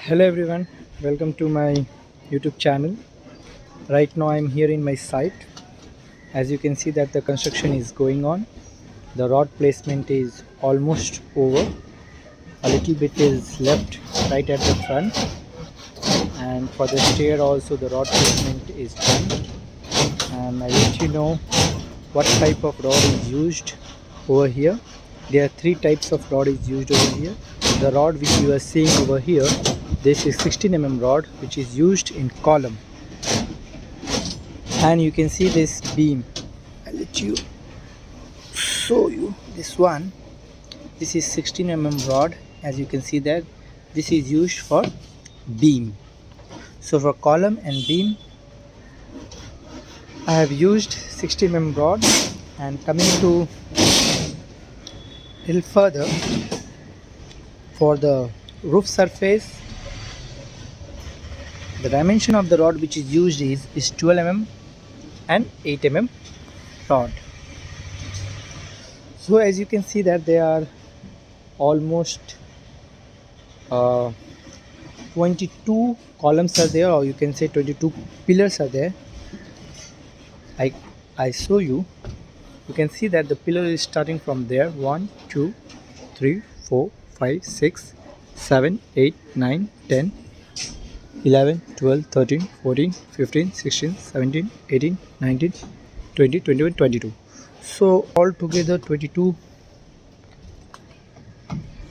Hello everyone, welcome to my YouTube channel. Right now I'm here in my site. As you can see that the construction is going on. The rod placement is almost over. A little bit is left right at the front, and for the stair also the rod placement is done. And I let you know what type of rod is used over here. There are three types of rod is used over here. The rod which you are seeing over here, this is 16mm rod which is used in column, and you can see this beam. I'll let you show you this one. This is 16mm rod. As you can see that this is used for beam. So for column and beam I have used 16mm rod. And coming to a little further, for the roof surface, the dimension of the rod which is used is 12mm and 8mm rod. So as you can see that they are almost 22 columns are there, or you can say 22 pillars are there. I show you. You can see that the pillar is starting from there: 1 2 3 4 5 6 7 8 9 10 11 12 13 14 15 16 17 18 19 20 21 22. So altogether 22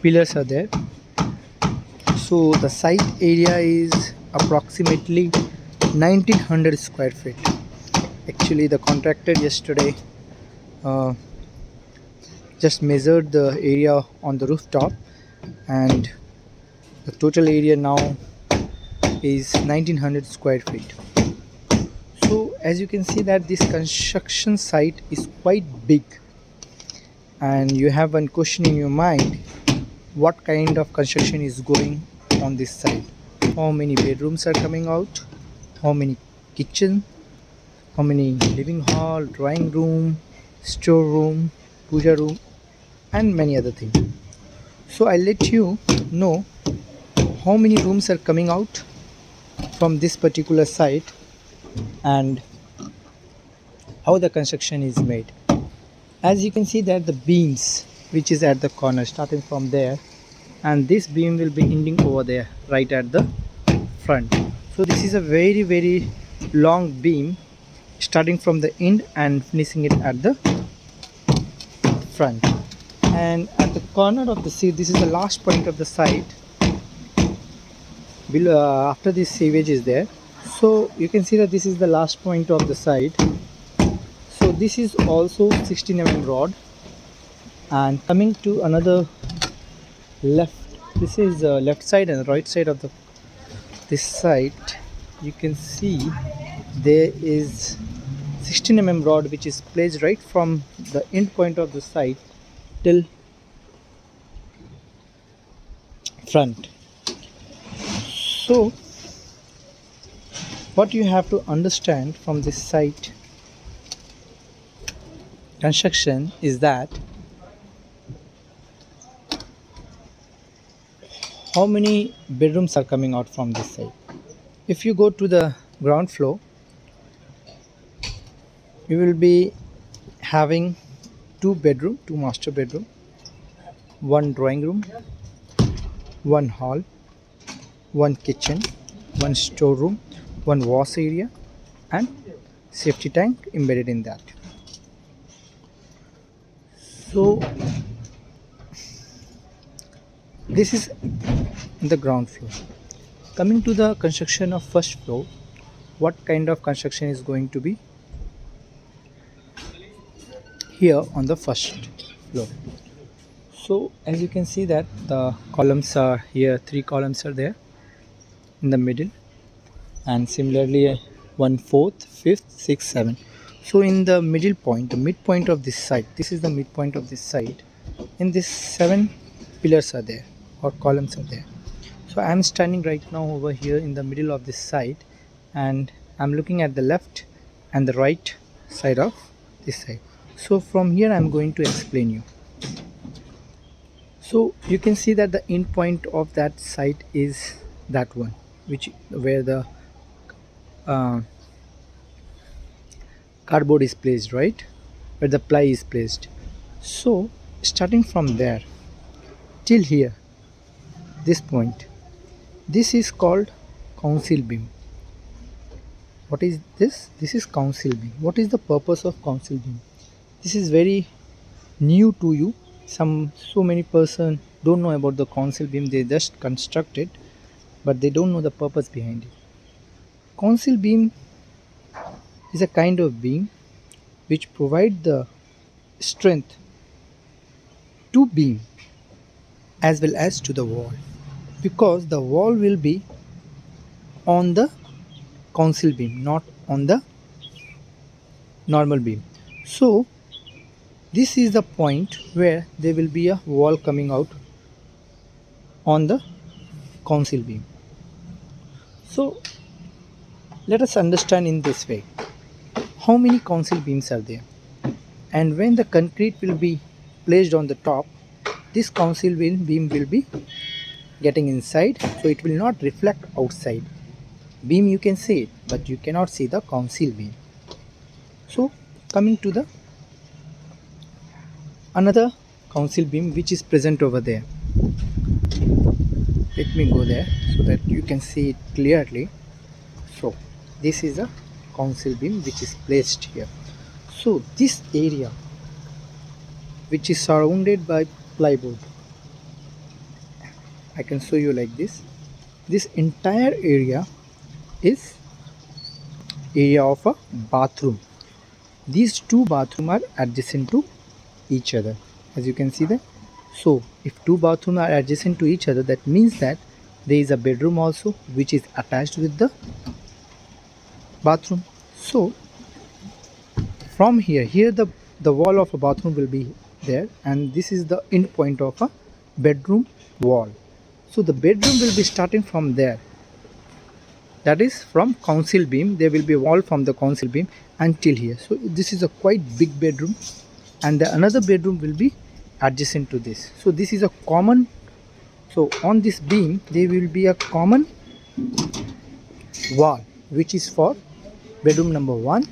pillars are there. So the site area is approximately 1900 square feet. Actually the contractor yesterday just measured the area on the rooftop, and the total area now is 1900 square feet. So as you can see that this construction site is quite big, and you have one question in your mind: what kind of construction is going on this site? How many bedrooms are coming out? How many kitchen? How many living hall, drawing room, storeroom, puja room, and many other things. So I'll let you know how many rooms are coming out from this particular site and how the construction is made. As you can see that the beams which is at the corner starting from there, and this beam will be ending over there right at the front. So this is a very long beam starting from the end and finishing it at the front. And at the corner of the seat, this is the last point of the site. Below, after this sewage is there, so you can see that this is the last point of the site. So this is also 16mm rod. And coming to another left, this is left side and right side of this site. You can see there is 16mm rod which is placed right from the end point of the site till front. So what you have to understand from this site construction is that how many bedrooms are coming out from this site. If you go to the ground floor, you will be having two master bedroom, one drawing room, one hall, one kitchen, one storeroom, one wash area, and safety tank embedded in that. So this is the ground floor. Coming to the construction of first floor, what kind of construction is going to be here on the first floor? So as you can see that the columns are here, three columns are there in the middle, and similarly 1/4, 5th, 6th, 7th. So in the middle point, the midpoint of this site, this is the midpoint of this site. In this 7 pillars are there, or columns are there. So I am standing right now over here in the middle of this site, and I'm looking at the left and the right side of this side. So from here I'm going to explain you. So you can see that the end point of that site is that one, which where the uh, cardboard is placed, right, where the ply is placed. So starting from there till here, this point, this is called council beam. What is this? This is council beam. What is the purpose of council beam? This is very new to you. So many person don't know about the council beam. They just construct it, but they don't know the purpose behind it. Council beam is a kind of beam which provide the strength to beam as well as to the wall, because the wall will be on the council beam, not on the normal beam. So this is the point where there will be a wall coming out on the council beam. So let us understand in this way how many council beams are there, and when the concrete will be placed on the top, this council beam will be getting inside, so it will not reflect outside. Beam you can see it, but you cannot see the council beam. So coming to the another council beam which is present over there. Let me go there so that you can see it clearly. So this is a council beam which is placed here. So this area which is surrounded by plywood, I can show you like this. This entire area is area of a bathroom. These two bathrooms are adjacent to each other, as you can see that. So if two bathrooms are adjacent to each other, that means that there is a bedroom also which is attached with the bathroom. So from here the wall of a bathroom will be there, and this is the end point of a bedroom wall. So the bedroom will be starting from there, that is from council beam. There will be a wall from the council beam until here. So this is a quite big bedroom, and the another bedroom will be adjacent to this. So this is a common, so on this beam there will be a common wall which is for bedroom number 1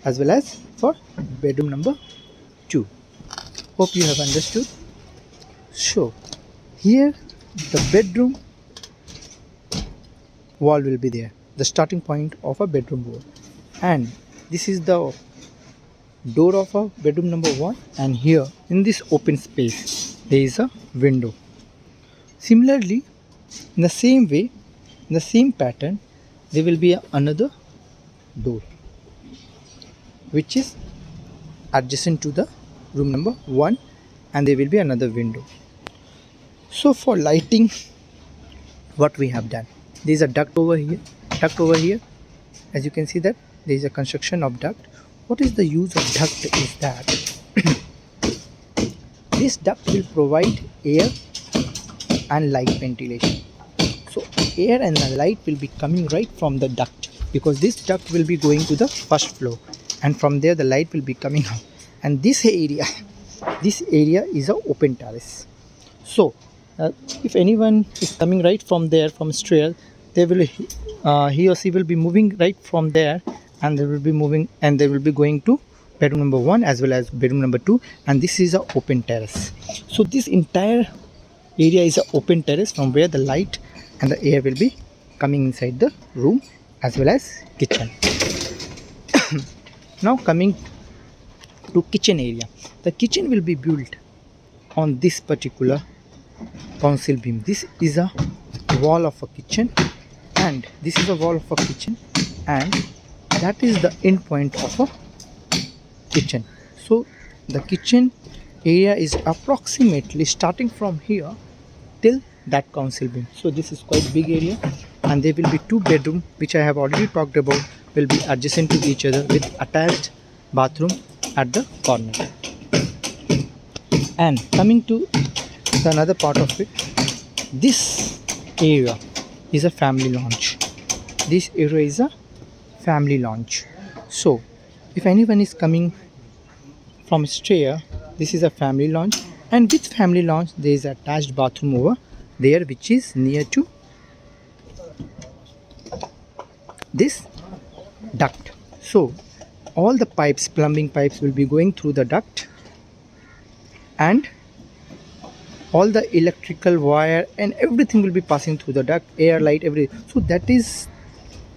as well as for bedroom number 2. Hope you have understood. So here the bedroom wall will be there, the starting point of a bedroom wall, and this is the door of a bedroom number 1, and here in this open space there is a window. Similarly, in the same way, in the same pattern, there will be another door which is adjacent to the room number 1, and there will be another window. So for lighting, what we have done, there is a duct over here. As you can see that there is a construction of duct. What is the use of duct is that this duct will provide air and light ventilation. So air and the light will be coming right from the duct, because this duct will be going to the first floor, and from there the light will be coming out. And this area is a open terrace. So if anyone is coming right from there from stair, they will he or she will be moving right from there, and they will be moving, and they will be going to bedroom number 1 as well as bedroom number 2, and this is a open terrace. So this entire area is a open terrace from where the light and the air will be coming inside the room as well as kitchen. Now coming to kitchen area, the kitchen will be built on this particular council beam. This is a wall of a kitchen, and this is a wall of a kitchen, and that is the end point of a kitchen. So the kitchen area is approximately starting from here till that council beam. So this is quite big area, and there will be 2 bedrooms which I have already talked about, will be adjacent to each other with attached bathroom at the corner. And coming to the another part of it, this area is a family lounge. This area is a family lounge. So if anyone is coming from stair, this is a family lounge, and with family lounge there is attached bathroom over there which is near to this duct. So all the pipes, plumbing pipes, will be going through the duct, and all the electrical wire and everything will be passing through the duct, air, light, everything. So that is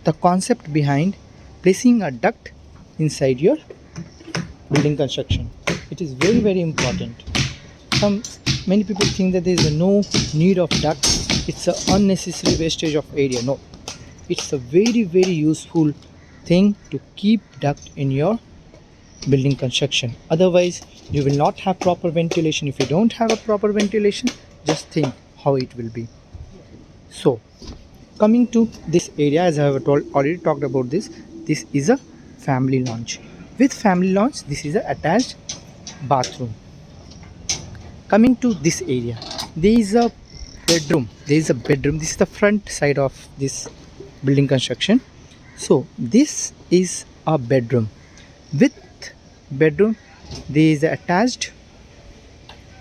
the concept behind placing a duct inside your building construction. It is very, very important. Many people think that there is no need of duct. It's an unnecessary wastage of area. No, it's a very, very useful thing to keep duct in your building construction. Otherwise you will not have proper ventilation. If you don't have a proper ventilation, just think how it will be. So coming to this area, as I have already talked about this is a family lounge. With family lounge, this is a attached bathroom. Coming to this area, there is a bedroom. This is the front side of this building construction. So this is a bedroom. With bedroom, there is a attached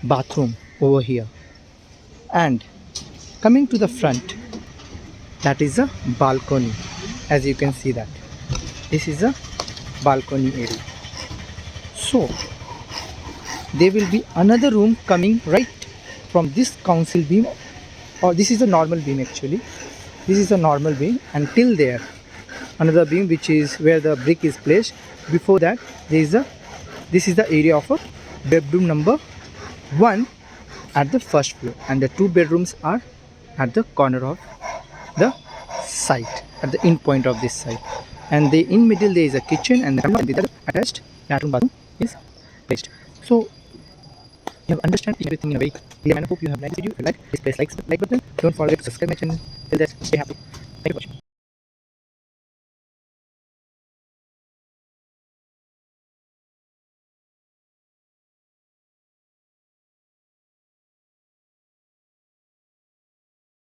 bathroom over here. And coming to the front, that is a balcony. As you can see, that this is a balcony area. So there will be another room coming right from this council beam, or this is a normal beam actually. This is a normal beam, until there another beam, which is where the brick is placed. Before that, this is the area of a bedroom number 1 at the first floor, and the 2 bedrooms are at the corner of the site, at the end point of this site. And the in middle there is a kitchen, and the attached bathroom is placed. So you have understand everything in a way clear, and I hope you have liked the video. If you like, please press like button. Don't forget to subscribe my channel. Till that, stay happy. Thank you for watching.